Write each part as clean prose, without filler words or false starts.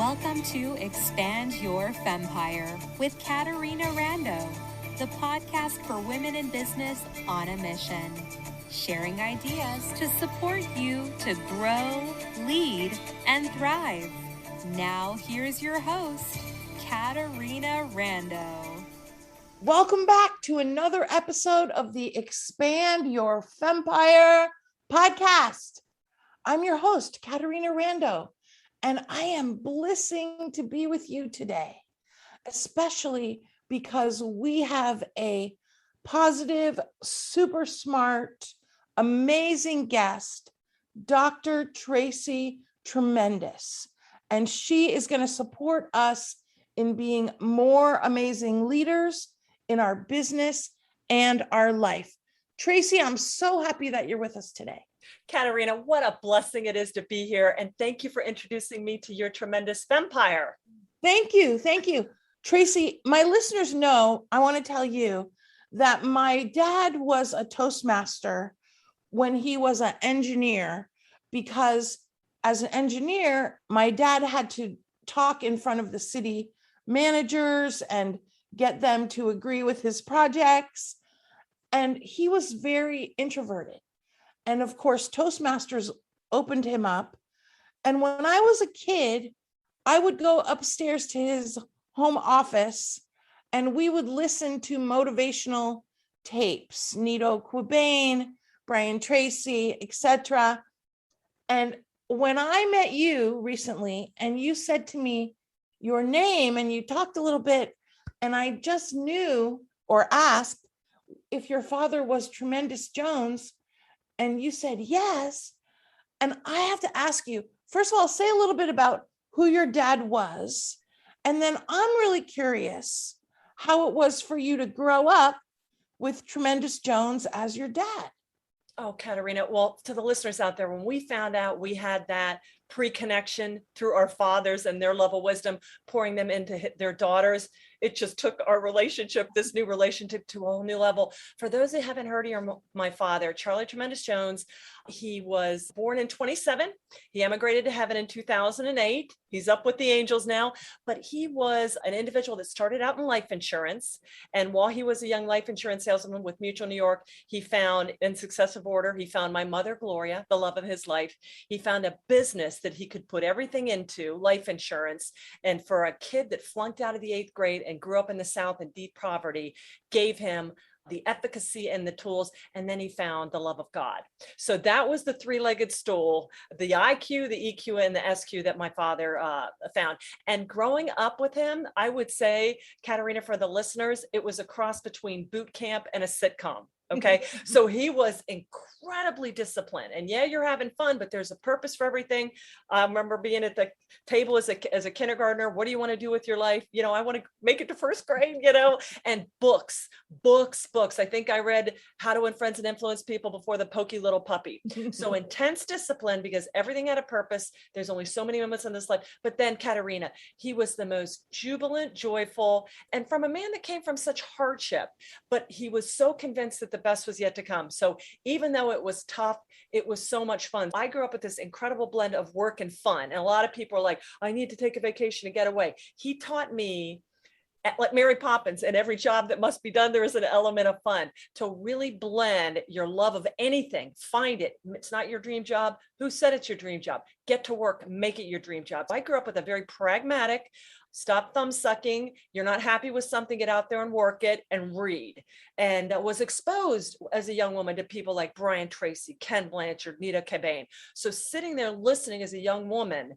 Welcome to Expand Your Fempire with Caterina Rando, the podcast for women in business on a mission, sharing ideas to support you to grow, lead, and thrive. Now, here's your host, Caterina Rando. Welcome back to another episode of the Expand Your Fempire podcast. I'm your host, Caterina Rando, and I am blessing to be with you today, especially because we have a positive, super smart, amazing guest, Dr. Tracey Tremendous, and she is going to support us in being more amazing leaders in our business and our life. Tracey, I'm so happy that you're with us today. Caterina, what a blessing it is to be here. And thank you for introducing me to your tremendous Fempire. Thank you. Thank you. Tracey, my listeners know, I want to tell you that my dad was a Toastmaster when he was an engineer, because as an engineer, my dad had to talk in front of the city managers and get them to agree with his projects. And he was very introverted. And of course, Toastmasters opened him up. And when I was a kid, I would go upstairs to his home office and we would listen to motivational tapes, Nito Quabain, Brian Tracy, etc. And when I met you recently and you said to me your name and you talked a little bit, and I just knew or asked if your father was Tremendous Jones, and you said yes. And I have to ask you, first of all, say a little bit about who your dad was. And then I'm really curious how it was for you to grow up with Tremendous Jones as your dad. Oh, Caterina, well, to the listeners out there, when we found out we had that pre-connection through our fathers and their love of wisdom, pouring them into their daughters, it just took our relationship, this new relationship, to a whole new level. For those who haven't heard of my father, Charlie Tremendous Jones, he was born in 27. He emigrated to heaven in 2008. He's up with the angels now, but he was an individual that started out in life insurance. And while he was a young life insurance salesman with Mutual New York, he found, in successive order, he found my mother, Gloria, the love of his life. He found a business that he could put everything into, life insurance. And for a kid that flunked out of the 8th grade and grew up in the South in deep poverty, gave him the efficacy and the tools, and then he found the love of God. So that was the three-legged stool, the IQ, the EQ, and the SQ that my father found. And growing up with him, I would say, Caterina, for the listeners, it was a cross between boot camp and a sitcom. Okay. So he was incredibly disciplined, and yeah, you're having fun, but there's a purpose for everything. I remember being at the table as a kindergartner. What do you want to do with your life? You know, I want to make it to first grade, and books. I think I read How to Win Friends and Influence People before the Pokey Little Puppy. So intense discipline, because everything had a purpose. There's only so many moments in this life. But then Caterina, he was the most jubilant, joyful, and from a man that came from such hardship, but he was so convinced that the best was yet to come. So even though it was tough, it was so much fun. I grew up with this incredible blend of work and fun. And a lot of people are like, I need to take a vacation to get away. He taught me, like Mary Poppins, in every job that must be done, there is an element of fun, to really blend your love of anything. Find it. It's not your dream job. Who said it's your dream job? Get to work, make it your dream job. I grew up with a very pragmatic, stop thumb sucking. You're not happy with something, get out there and work it and read. And was exposed as a young woman to people like Brian Tracy, Ken Blanchard, Nito Quabain. So sitting there listening as a young woman,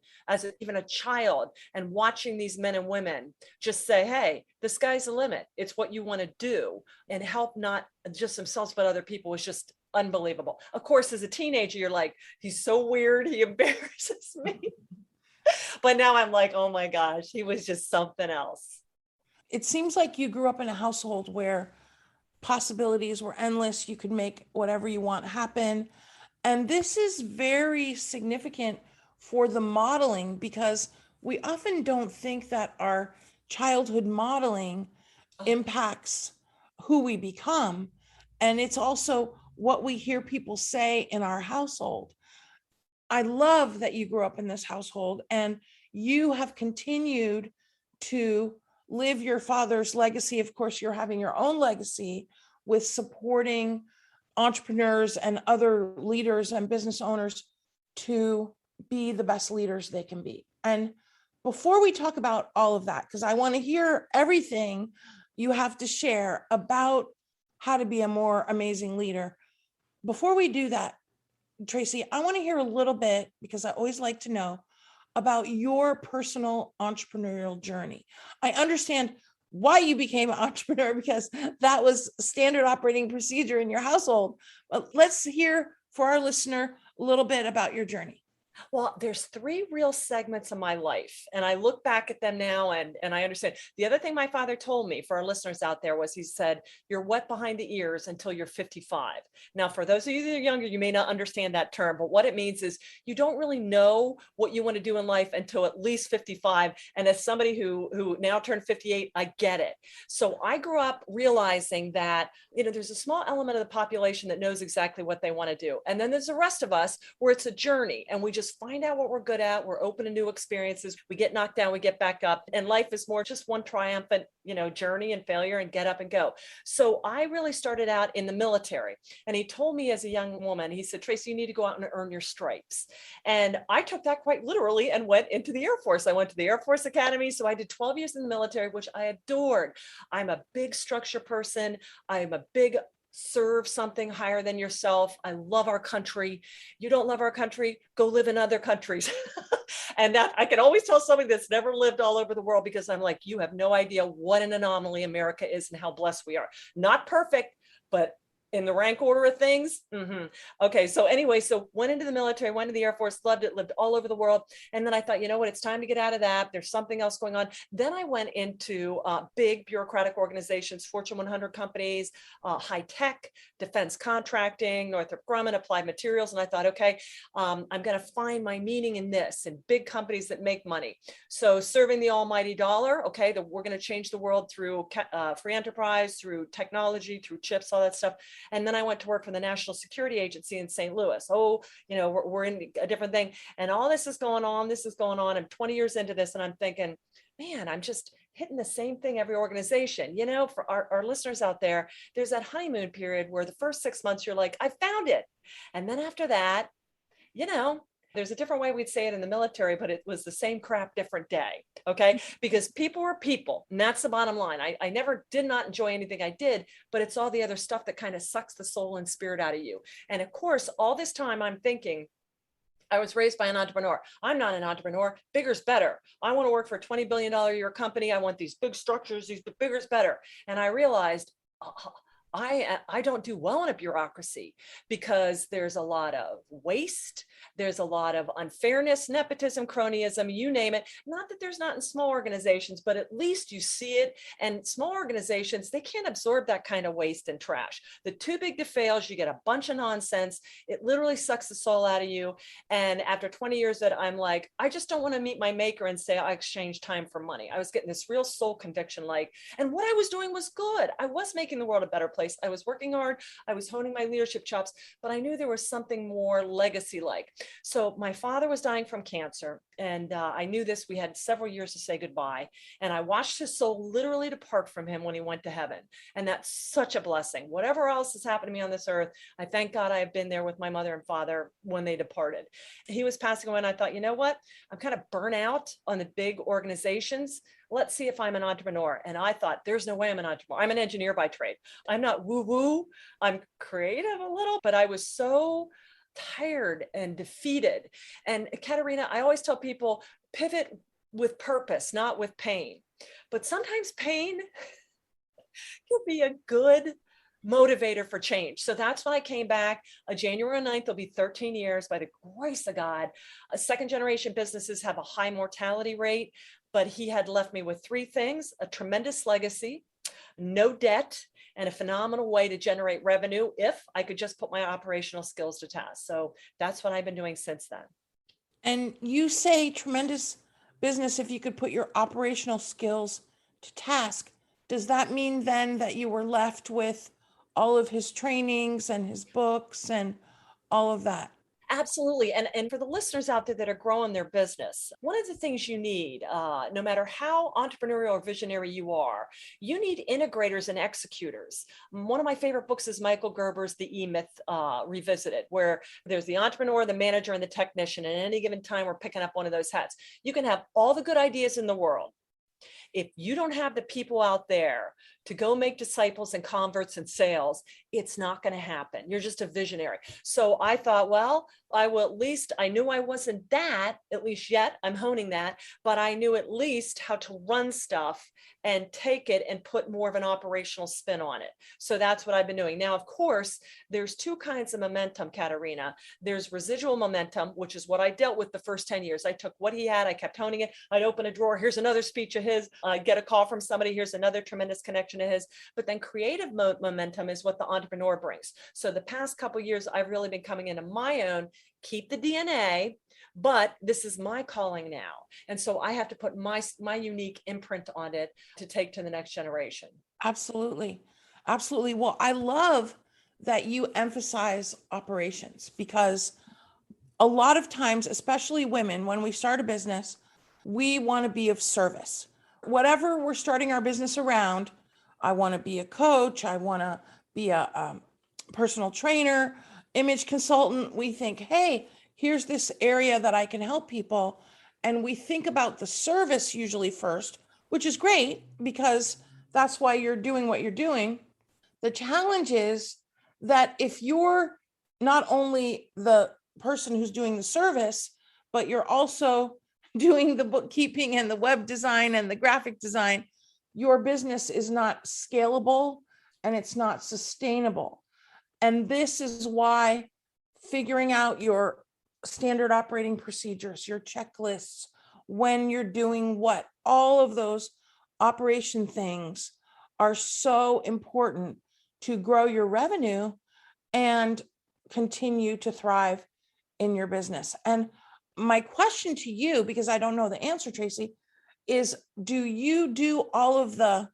even a child, and watching these men and women just say, hey, the sky's the limit. It's what you want to do, and help not just themselves, but other people, was just unbelievable. Of course, as a teenager, you're like, he's so weird. He embarrasses me. But now I'm like, oh my gosh, he was just something else. It seems like you grew up in a household where possibilities were endless. You could make whatever you want happen. And this is very significant for the modeling, because we often don't think that our childhood modeling impacts who we become. And it's also what we hear people say in our household. I love that you grew up in this household, and you have continued to live your father's legacy. Of course, you're having your own legacy with supporting entrepreneurs and other leaders and business owners to be the best leaders they can be. And before we talk about all of that, because I want to hear everything you have to share about how to be a more amazing leader. Before we do that, Tracey, I want to hear a little bit, because I always like to know about your personal entrepreneurial journey. I understand why you became an entrepreneur, because that was standard operating procedure in your household. But let's hear for our listener a little bit about your journey. Well, there's three real segments of my life, and I look back at them now and I understand. The other thing my father told me, for our listeners out there, was he said, you're wet behind the ears until you're 55. Now, for those of you that are younger, you may not understand that term, but what it means is you don't really know what you want to do in life until at least 55. And as somebody who now turned 58, I get it. So I grew up realizing that, there's a small element of the population that knows exactly what they want to do. And then there's the rest of us where it's a journey, and we just find out what we're good at. We're open to new experiences. We get knocked down, we get back up, and life is more just one triumphant, journey and failure and get up and go. So I really started out in the military, and he told me as a young woman, he said, Tracey, you need to go out and earn your stripes. And I took that quite literally and went into the Air Force. I went to the Air Force Academy. So I did 12 years in the military, which I adored. I'm a big structure person. I'm a big serve something higher than yourself. I love our country. You don't love our country, go live in other countries. And that I can always tell somebody that's never lived all over the world, because I'm like, you have no idea what an anomaly America is and how blessed we are. Not perfect, but in the rank order of things. Okay. So anyway, so went into the military, went to the Air Force, loved it, lived all over the world. And then I thought, you know what, it's time to get out of that. There's something else going on. Then I went into big bureaucratic organizations, Fortune 100 companies, high tech, defense contracting, Northrop Grumman, Applied Materials. And I thought, okay, I'm going to find my meaning in this, in big companies that make money. So serving the almighty dollar, okay, we're going to change the world through free enterprise, through technology, through chips, all that stuff. And then I went to work for the National Security Agency in St. Louis. We're in a different thing. And all this is going on. I'm 20 years into this, and I'm thinking, man, I'm just hitting the same thing every organization. For our listeners out there, there's that honeymoon period where the first 6 months you're like, I found it. And then after that, there's a different way we'd say it in the military, but it was the same crap, different day. Okay. Because people are people. And that's the bottom line. I never did not enjoy anything I did, but it's all the other stuff that kind of sucks the soul and spirit out of you. And of course, all this time I'm thinking, I was raised by an entrepreneur. I'm not an entrepreneur. Bigger's better. I want to work for a $20 billion a year company. I want these big structures, bigger's better. And I realized, I don't do well in a bureaucracy, because there's a lot of waste. There's a lot of unfairness, nepotism, cronyism, you name it. Not that there's not in small organizations, but at least you see it. And small organizations, they can't absorb that kind of waste and trash. The too big to fail, you get a bunch of nonsense. It literally sucks the soul out of you. And after 20 years that I'm like, I just don't want to meet my maker and say I exchange time for money. I was getting this real soul conviction, and what I was doing was good. I was making the world a better place. I was working hard. I was honing my leadership chops, but I knew there was something more legacy-like. So my father was dying from cancer, and I knew this. We had several years to say goodbye, and I watched his soul literally depart from him when he went to heaven. And that's such a blessing. Whatever else has happened to me on this earth, I thank God I have been there with my mother and father when they departed. He was passing away, and I thought, you know what? I'm kind of burnt out on the big organizations. Let's see if I'm an entrepreneur. And I thought, there's no way I'm an entrepreneur. I'm an engineer by trade. I'm not woo-woo. I'm creative a little, but I was so tired and defeated. And Caterina, I always tell people, pivot with purpose, not with pain. But sometimes pain can be a good motivator for change. So that's when I came back. January 9th, it'll be 13 years by the grace of God. Second generation businesses have a high mortality rate, but he had left me with three things: a tremendous legacy, no debt, and a phenomenal way to generate revenue if I could just put my operational skills to task. So that's what I've been doing since then. And you say tremendous business if you could put your operational skills to task. Does that mean then that you were left with all of his trainings and his books and all of that? Absolutely. And for the listeners out there that are growing their business, one of the things you need, no matter how entrepreneurial or visionary you need integrators and executors. One of my favorite books is Michael Gerber's The E-Myth Revisited, where there's the entrepreneur, the manager, and the technician. And at any given time, we're picking up one of those hats. You can have all the good ideas in the world. If you don't have the people out there to go make disciples and converts and sales, it's not going to happen. You're just a visionary. So I thought, well, I knew I wasn't that, at least yet, I'm honing that, but I knew at least how to run stuff and take it and put more of an operational spin on it. So that's what I've been doing. Now, of course, there's two kinds of momentum, Caterina. There's residual momentum, which is what I dealt with the first 10 years. I took what he had, I kept honing it. I'd open a drawer, here's another speech of his. I'd get a call from somebody, here's another tremendous connection of his. But then creative momentum is what the entrepreneur brings. So the past couple of years, I've really been coming into my own, keep the DNA, but this is my calling now. And so I have to put my unique imprint on it to take to the next generation. Absolutely. Absolutely. Well, I love that you emphasize operations, because a lot of times, especially women, when we start a business, we want to be of service. Whatever we're starting our business around, I want to be a coach, I want to be a personal trainer, image consultant. We think, hey, here's this area that I can help people. And we think about the service usually first, which is great because that's why you're doing what you're doing. The challenge is that if you're not only the person who's doing the service, but you're also doing the bookkeeping and the web design and the graphic design, your business is not scalable and it's not sustainable. And this is why figuring out your standard operating procedures, your checklists, when you're doing what, all of those operation things are so important to grow your revenue and continue to thrive in your business. And my question to you, because I don't know the answer, Tracy, is do you do all of the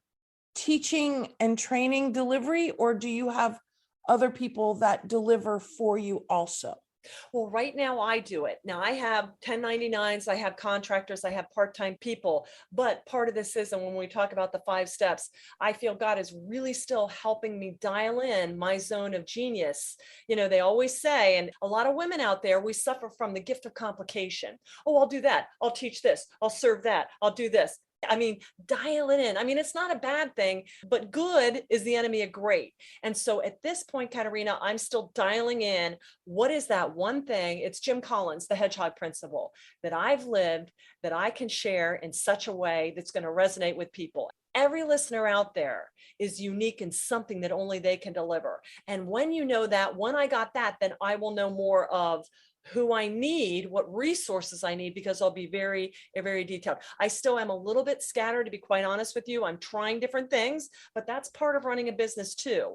teaching and training delivery, or do you have other people that deliver for you also? Well, right now I do it. Now I have 1099s, I have contractors, I have part-time people, but part of this is, and when we talk about the 5 steps, I feel God is really still helping me dial in my zone of genius. You know, they always say, and a lot of women out there, we suffer from the gift of complication. Oh, I'll do that. I'll teach this. I'll serve that. I'll do this. I mean, dial it in. I mean, it's not a bad thing, but good is the enemy of great. And so at this point, Caterina, I'm still dialing in. What is that one thing? It's Jim Collins, the hedgehog principle, that I've lived, that I can share in such a way that's going to resonate with people. Every listener out there is unique in something that only they can deliver. And when you know that, when I got that, then I will know more of who I need, what resources I need, because I'll be very, very detailed. I still am a little bit scattered, to be quite honest with you. I'm trying different things, but that's part of running a business too.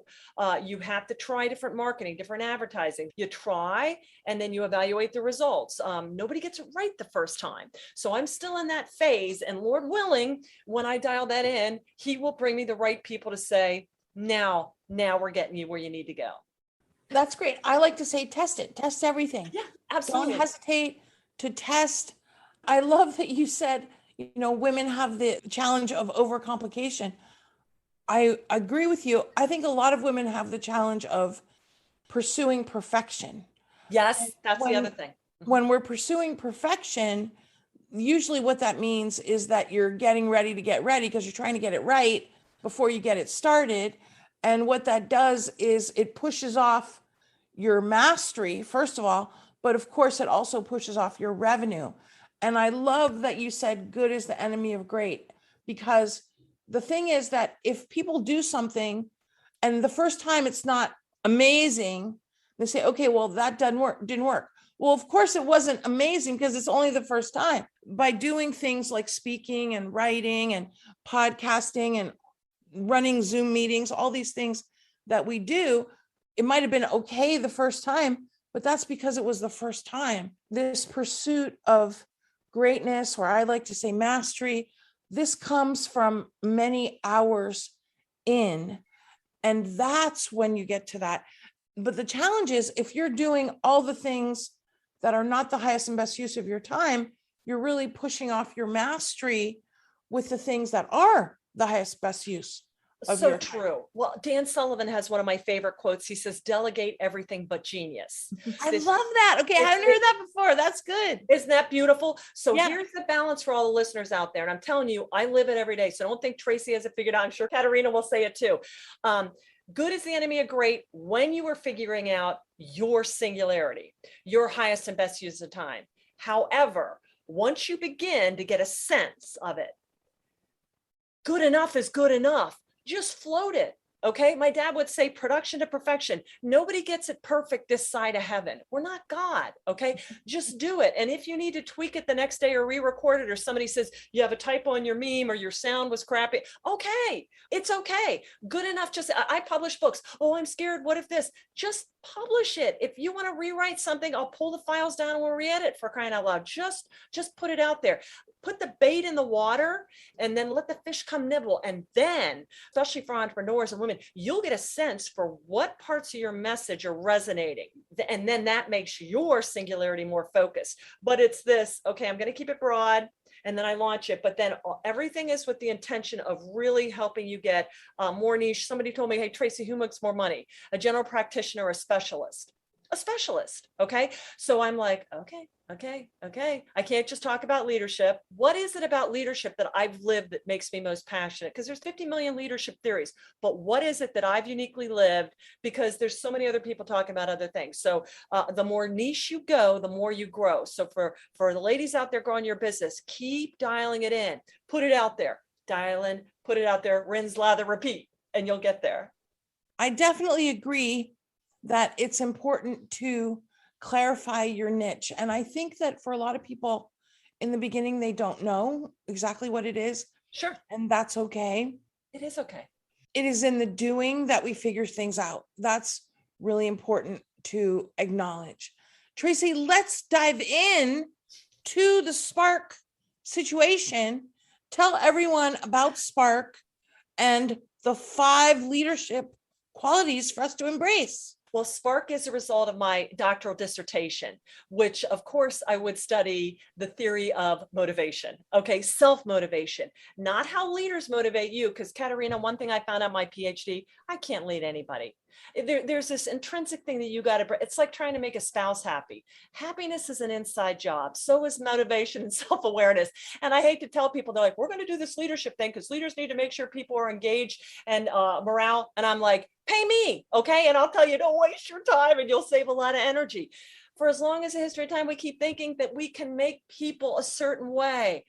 You have to try different marketing, different advertising. You try, and then you evaluate the results. Nobody gets it right the first time. So I'm still in that phase, and Lord willing, when I dial that in, He will bring me the right people to say, now we're getting you where you need to go. That's great. I like to say, test it, test everything. Yeah, absolutely. Don't hesitate to test. I love that you said, women have the challenge of overcomplication. I agree with you. I think a lot of women have the challenge of pursuing perfection. Yes, that's the other thing. When we're pursuing perfection, usually what that means is that you're getting ready to get ready because you're trying to get it right before you get it started. And what that does is it pushes off your mastery, first of all, but of course it also pushes off your revenue. And I love that you said good is the enemy of great, because the thing is that if people do something and the first time it's not amazing, they say, okay, well, that didn't work. Well, of course it wasn't amazing because it's only the first time. By doing things like speaking and writing and podcasting and running Zoom meetings, all these things that we do, it might have been okay the first time, but that's because it was the first time. This pursuit of greatness, or I like to say mastery, this comes from many hours in, and that's when you get to that. But the challenge is, if you're doing all the things that are not the highest and best use of your time, you're really pushing off your mastery with the things that are the highest best use of So your time. true. Well, Dan Sullivan has one of my favorite quotes. He says, delegate everything but genius. I love that. Okay, I haven't heard that before. That's good. Isn't that beautiful? So Yeah. here's the balance for all the listeners out there. And I'm telling you, I live it every day. So don't think Tracy has it figured out. I'm sure Caterina will say it too. Good is the enemy of great when you are figuring out your singularity, your highest and best use of time. However, once you begin to get a sense of it, good enough is good enough. Just float it. Okay. My dad would say production to perfection. Nobody gets it perfect this side of heaven. We're not God. Okay. Just do it. And if you need to tweak it the next day or re-record it, or somebody says you have a typo on your meme or your sound was crappy. Okay. It's okay. Good enough. Just, I publish books. Oh, I'm scared. What if this? Just publish it. If you want to rewrite something, I'll pull the files down and we'll re-edit, for crying out loud. Just put it out there. Put the bait in the water and then let the fish come nibble. And then, especially for entrepreneurs and women, you'll get a sense for what parts of your message are resonating. And then that makes your singularity more focused. But it's this, okay, I'm going to keep it broad and then I launch it. But then everything is with the intention of really helping you get more niche. Somebody told me, hey, Tracy, who makes more money? A general practitioner or a specialist? A specialist. Okay. So I'm like, okay. I can't just talk about leadership. What is it about leadership that I've lived that makes me most passionate? Because there's 50 million leadership theories, but what is it that I've uniquely lived? Because there's so many other people talking about other things. So the more niche you go, the more you grow. So for the ladies out there growing your business, keep dialing it in, put it out there, dial in, put it out there, rinse, lather, repeat, and you'll get there. I definitely agree that it's important to clarify your niche. And I think that for a lot of people in the beginning, they don't know exactly what it is. Sure. And that's okay. It is okay. It is in the doing that we figure things out. That's really important to acknowledge. Tracy, let's dive in to the S.P.A.R.K situation. Tell everyone about S.P.A.R.K and the 5 leadership qualities for us to embrace. Well, S.P.A.R.K is a result of my doctoral dissertation, which of course I would study the theory of motivation. Okay, self-motivation, not how leaders motivate you. Because Caterina, one thing I found out my PhD, I can't lead anybody. There's this intrinsic thing that you got to, it's like trying to make a spouse happy. Happiness is an inside job. So is motivation and self-awareness. And I hate to tell people, they're like, we're going to do this leadership thing because leaders need to make sure people are engaged and morale. And I'm like, pay me. Okay. And I'll tell you, don't waste your time and you'll save a lot of energy. For as long as the history of time, we keep thinking that we can make people a certain way.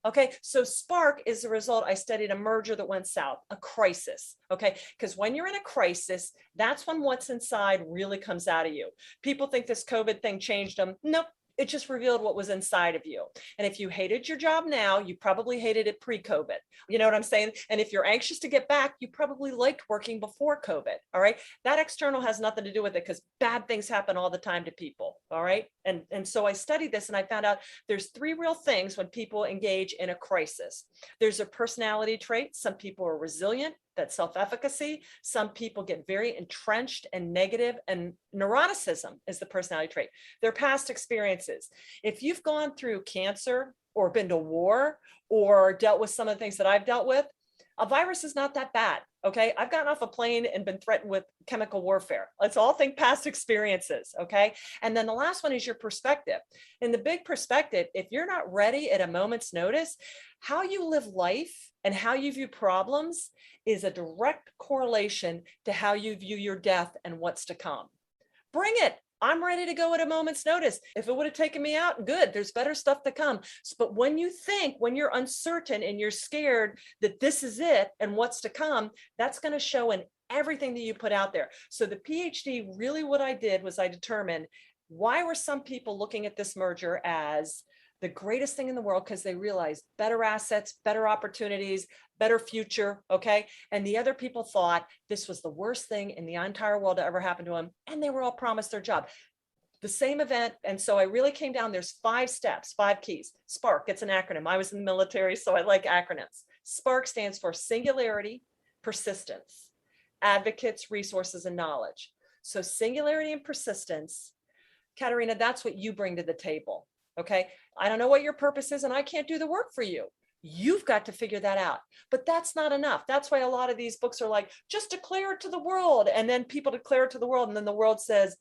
Okay. So S.P.A.R.K is the result. I studied a merger that went south, a crisis. Okay. Because when you're in a crisis, that's when what's inside really comes out of you. People think this COVID thing changed them. Nope. It just revealed what was inside of you. And if you hated your job now, you probably hated it pre-COVID. You know what I'm saying? And if you're anxious to get back, you probably liked working before COVID. All right. That external has nothing to do with it because bad things happen all the time to people. All right. And so I studied this and I found out there's 3 real things when people engage in a crisis. There's a personality trait. Some people are resilient. That's self-efficacy. Some people get very entrenched and negative, and neuroticism is the personality trait. Their past experiences. If you've gone through cancer or been to war or dealt with some of the things that I've dealt with, a virus is not that bad. Okay. I've gotten off a plane and been threatened with chemical warfare. Let's all think past experiences. Okay. And then the last one is your perspective. In the big perspective, if you're not ready at a moment's notice, how you live life and how you view problems is a direct correlation to how you view your death and what's to come. Bring it. I'm ready to go at a moment's notice. If it would have taken me out, good, there's better stuff to come. But when you think, when you're uncertain and you're scared that this is it and what's to come, that's going to show in everything that you put out there. So the PhD, really what I did was I determined why were some people looking at this merger as the greatest thing in the world because they realized better assets, better opportunities, better future, okay? And the other people thought this was the worst thing in the entire world to ever happen to them, and they were all promised their job. The same event, and so I really came down, there's 5 steps, 5 keys. S.P.A.R.K, it's an acronym. I was in the military, so I like acronyms. S.P.A.R.K stands for singularity, persistence, advocates, resources, and knowledge. So singularity and persistence, Caterina, that's what you bring to the table. Okay. I don't know what your purpose is and I can't do the work for you. You've got to figure that out. But that's not enough. That's why a lot of these books are like, just declare it to the world. And then people declare it to the world. And then the world says,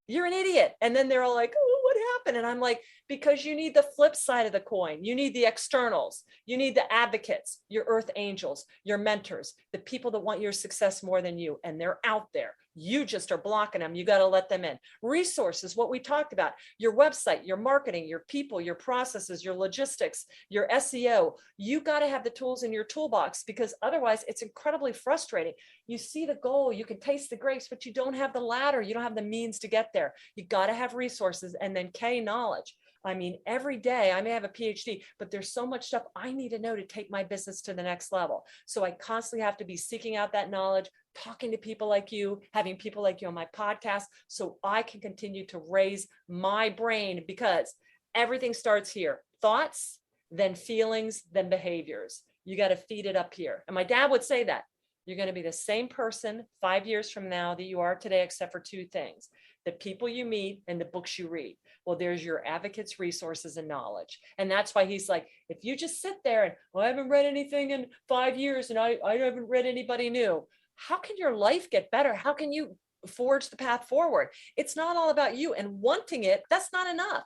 you're an idiot. And then they're all like, oh, what happened? And I'm like, because you need the flip side of the coin. You need the externals. You need the advocates, your earth angels, your mentors, the people that want your success more than you. And they're out there. You just are blocking them. You got to let them in. Resources, what we talked about, your website, your marketing, your people, your processes, your logistics, your SEO. You got to have the tools in your toolbox, because otherwise it's incredibly frustrating. You see the goal, you can taste the grapes, but you don't have the ladder. You don't have the means to get there. You got to have resources, and then K, knowledge. I mean, every day I may have a PhD, but there's so much stuff I need to know to take my business to the next level. So I constantly have to be seeking out that knowledge, talking to people like you, having people like you on my podcast, so I can continue to raise my brain, because everything starts here. Thoughts, then feelings, then behaviors. You got to feed it up here. And my dad would say that you're going to be the same person 5 years from now that you are today, except for two things: the people you meet and the books you read. Well, there's your advocates, resources, and knowledge. And that's why he's like, if you just sit there and, well, I haven't read anything in 5 years and I haven't read anybody new, how can your life get better? How can you forge the path forward? It's not all about you, and wanting it, that's not enough.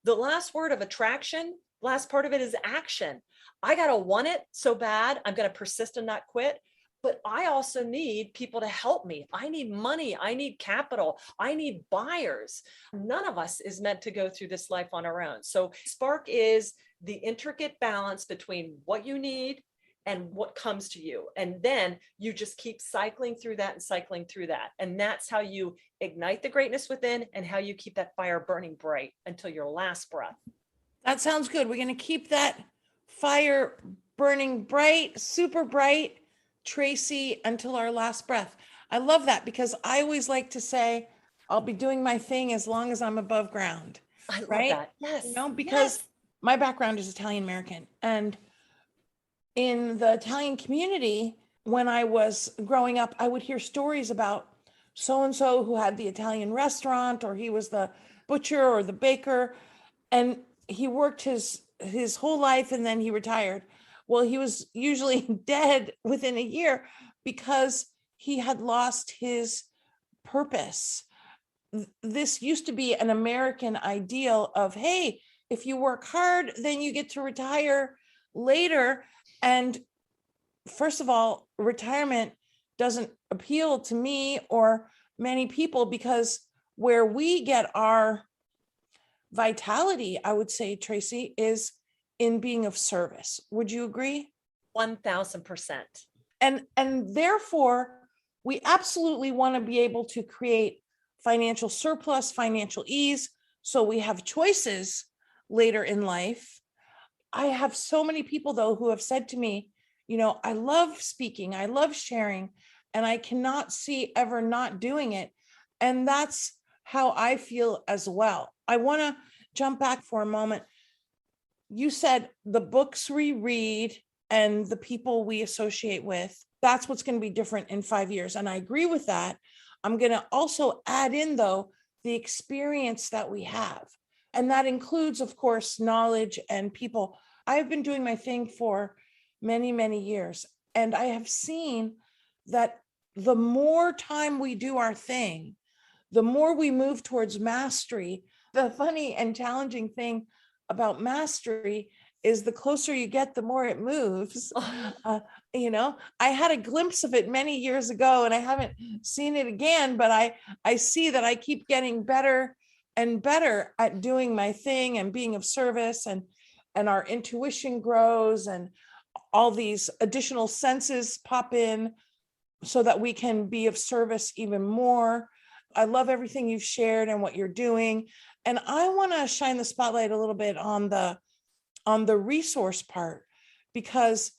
The last word of attraction, last part of it is action. I got to want it so bad. I'm going to persist and not quit. But I also need people to help me. I need money. I need capital. I need buyers. None of us is meant to go through this life on our own. So S.P.A.R.K is the intricate balance between what you need and what comes to you. And then you just keep cycling through that and cycling through that. And that's how you ignite the greatness within, and how you keep that fire burning bright until your last breath. That sounds good. We're going to keep that fire burning bright, super bright, Tracy, until our last breath. I love that, because I always like to say, I'll be doing my thing as long as I'm above ground. I love right? that. Yes. You know, because yes. my background is Italian American, and in the Italian community, when I was growing up, I would hear stories about so-and-so who had the Italian restaurant, or he was the butcher or the baker, and he worked his whole life and then he retired. Well, he was usually dead within a year because he had lost his purpose. This used to be an American ideal of, hey, if you work hard, then you get to retire later. And first of all, retirement doesn't appeal to me or many people, because where we get our vitality, I would say, Tracy, is in being of service. Would you agree? 1000%. And therefore, we absolutely want to be able to create financial surplus, financial ease, so we have choices later in life. I have so many people, though, who have said to me, you know, I love speaking, I love sharing, and I cannot see ever not doing it. And that's how I feel as well. I want to jump back for a moment. You said the books we read and the people we associate with, that's what's going to be different in 5 years. And I agree with that. I'm going to also add in, though, the experience that we have. And that includes, of course, knowledge and people. I've been doing my thing for many, many years. And I have seen that the more time we do our thing, the more we move towards mastery. The funny and challenging thing about mastery is the closer you get, the more it moves. You know, I had a glimpse of it many years ago and I haven't seen it again, but I see that I keep getting better and better at doing my thing and being of service, and our intuition grows and all these additional senses pop in so that we can be of service even more. I love everything you've shared and what you're doing. And I want to shine the spotlight a little bit on the resource part, because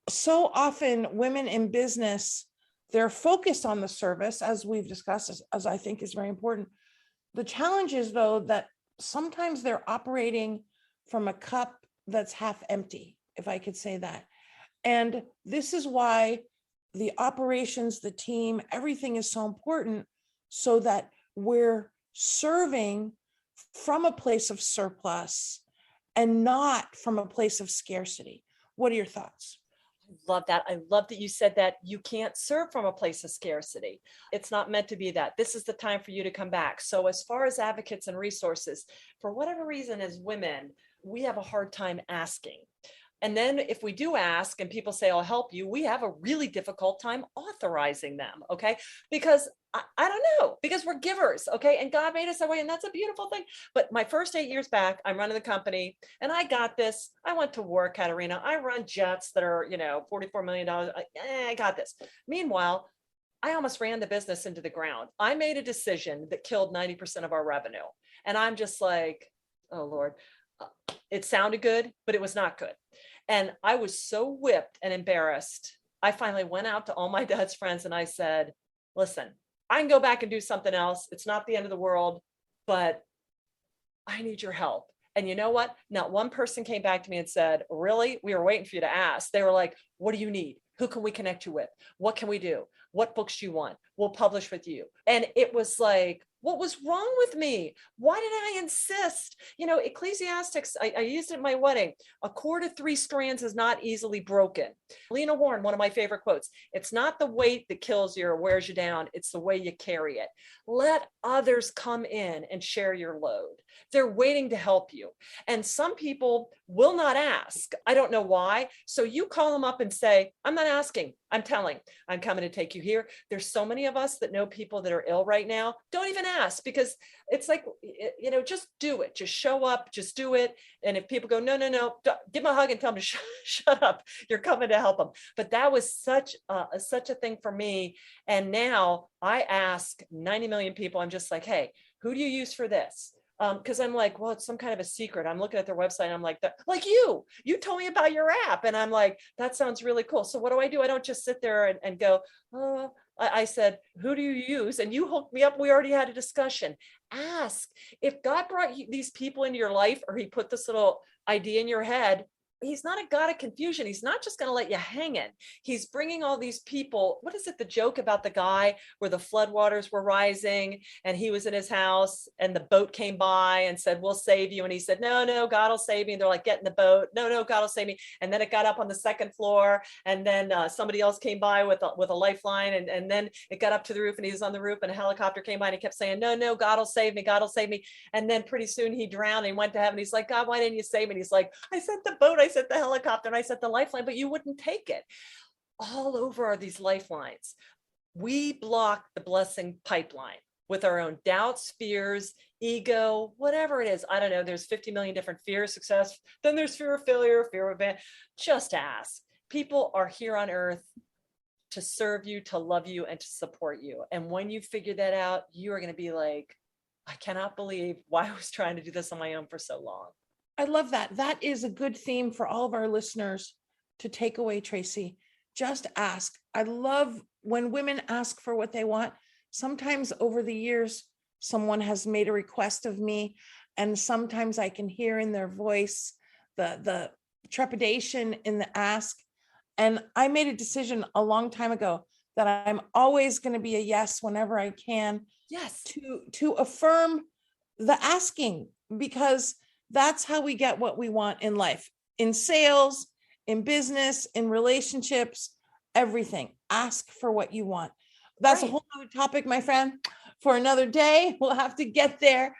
so often women in business, they're focused on the service, as we've discussed, as I think is very important. The challenge is, though, that sometimes they're operating from a cup that's half empty, if I could say that. And this is why the operations, the team, everything is so important, so that we're serving from a place of surplus and not from a place of scarcity. What are your thoughts? Love that. I love that you said that you can't serve from a place of scarcity. It's not meant to be that. This is the time for you to come back. So as far as advocates and resources, for whatever reason, as women, we have a hard time asking. And then if we do ask and people say, I'll help you, we have a really difficult time authorizing them. Okay. Because I don't know, because we're givers. Okay. And God made us that way. And that's a beautiful thing. But my first 8 years back, I'm running the company and I got this. I went to war, Caterina. I run jets that are, $44 million. I got this. Meanwhile, I almost ran the business into the ground. I made a decision that killed 90% of our revenue. And I'm just like, oh Lord, it sounded good, but it was not good. And I was so whipped and embarrassed. I finally went out to all my dad's friends and I said, listen, I can go back and do something else. It's not the end of the world, but I need your help. And you know what? Not one person came back to me and said, really? We were waiting for you to ask. They were like, what do you need? Who can we connect you with? What can we do? What books do you want? We'll publish with you. And it was like, what was wrong with me? Why did I insist? Ecclesiastics, I used it at my wedding. A cord of 3 strands is not easily broken. Lena Horne, one of my favorite quotes, it's not the weight that kills you or wears you down. It's the way you carry it. Let others come in and share your load. They're waiting to help you. And some people will not ask. I don't know why. So you call them up and say, I'm not asking. I'm telling. I'm coming to take you here. There's so many of us that know people that are ill right now. Don't even ask, because it's like, just do it. Just show up, just do it. And if people go, no, give them a hug and tell them to shut up. You're coming to help them. But that was such a thing for me. And now I ask 90 million people, I'm just like, hey, who do you use for this? Because I'm like, well, it's some kind of a secret. I'm looking at their website and I'm like, like you told me about your app. And I'm like, that sounds really cool. So what do? I don't just sit there and go, oh, I said, who do you use? And you hooked me up. We already had a discussion. Ask. If God brought these people into your life, or he put this little idea in your head, he's not a God of confusion. He's not just going to let you hang it. He's bringing all these people. What is it? The joke about the guy where the floodwaters were rising and he was in his house and the boat came by and said, we'll save you. And he said, no, God will save me. And they're like, get in the boat. No, God will save me. And then it got up on the 2nd floor. And then somebody else came by with a lifeline. And then it got up to the roof and he was on the roof and a helicopter came by and he kept saying, no, God will save me. God will save me. And then pretty soon he drowned and he went to heaven. He's like, God, why didn't you save me? And he's like, I sent the boat. I sent the helicopter and I sent the lifeline, but you wouldn't take it. All over are these lifelines. We block the blessing pipeline with our own doubts, fears, ego, whatever it is. I don't know. There's 50 million different fears, success. Then there's fear of failure, fear of event. Just ask. People are here on earth to serve you, to love you, and to support you. And when you figure that out, you are going to be like, I cannot believe why I was trying to do this on my own for so long. I love that. That is a good theme for all of our listeners to take away, Tracey. Just ask. I love when women ask for what they want. Sometimes over the years, someone has made a request of me, and sometimes I can hear in their voice the trepidation in the ask. And I made a decision a long time ago that I'm always going to be a yes whenever I can. Yes. To affirm the asking, because that's how we get what we want in life, in sales, in business, in relationships, everything. Ask for what you want. That's right. A whole other topic, my friend, for another day. We'll have to get there.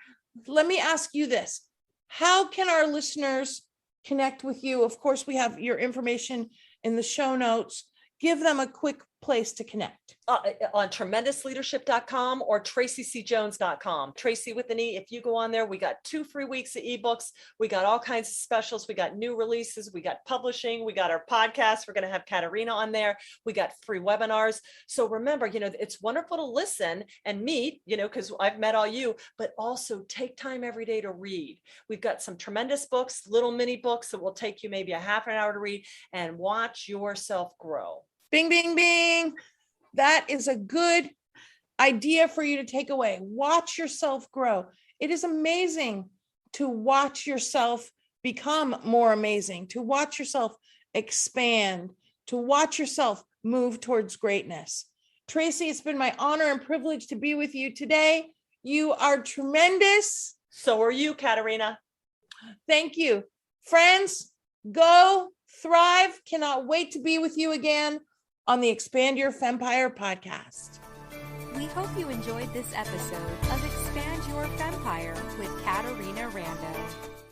Let me ask you this. How can our listeners connect with you? Of course, we have your information in the show notes. Give them a quick place to connect. On tremendousleadership.com or tracycjones.com. Tracy with an E. If you go on there, we got 2 free weeks of ebooks. We got all kinds of specials. We got new releases. We got publishing. We got our podcast. We're going to have Caterina on there. We got free webinars. So remember, it's wonderful to listen and meet, because I've met all you, but also take time every day to read. We've got some tremendous books, little mini books that will take you maybe a half an hour to read, and watch yourself grow. Bing, bing, bing. That is a good idea for you to take away. Watch yourself grow. It is amazing to watch yourself become more amazing, to watch yourself expand, to watch yourself move towards greatness. Tracey, it's been my honor and privilege to be with you today. You are tremendous. So are you, Caterina. Thank you. Friends, go thrive. Cannot wait to be with you again on the Expand Your Fempire podcast. We hope you enjoyed this episode of Expand Your Fempire with Caterina Rando.